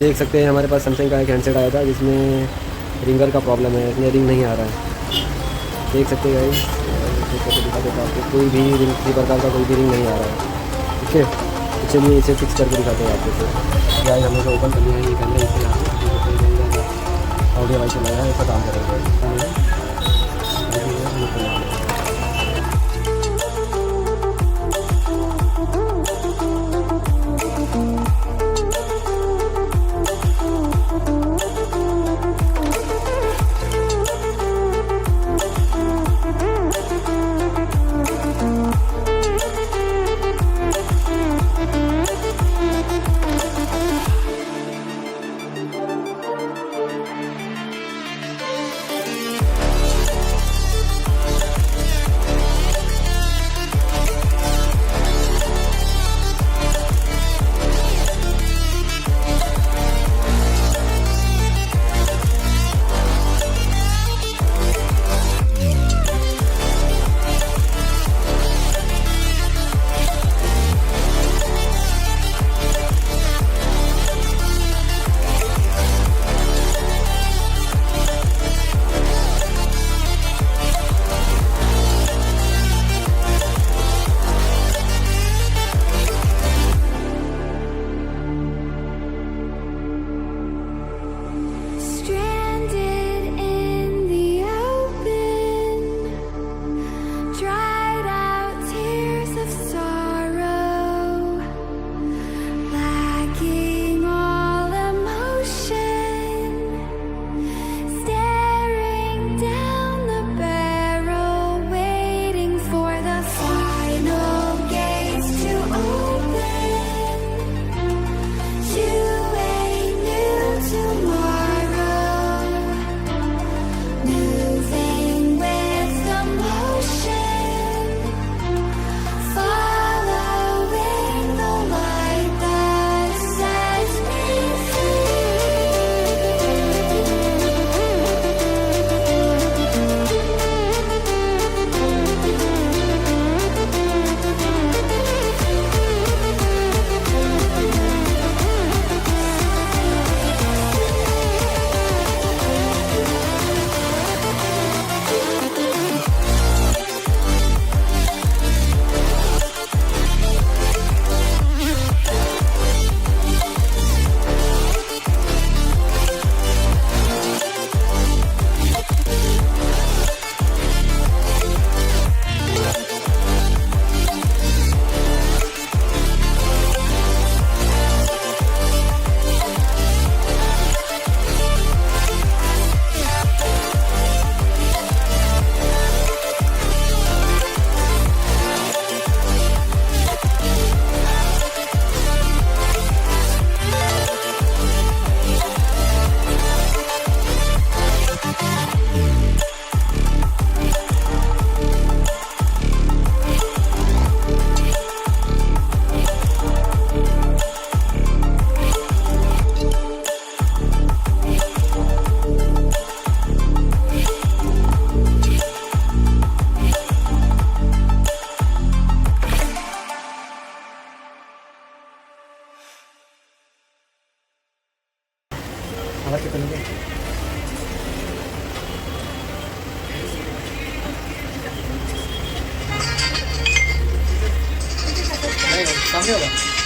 देख सकते हैं हमारे पास सैमसंग का एक हैंडसेट आया था जिसमें रिंगर का प्रॉब्लम है, इसमें रिंग नहीं आ रहा है। देख सकते हैं गाइस, दिखा देता आपको, कोई भी रिंग, किसी प्रकार का कोई भी रिंग नहीं आ रहा है। ठीक है, तो चलिए इसे फिक्स करके दिखाते हैं आपको। तो गाइस हमने तो ओपन कर लिया है ये कैमरा, इससे ऑडियो वाइस चलाया है, ऐसा काम करेगा। आवाज़ कितना है? नहीं, कम नहीं होगा।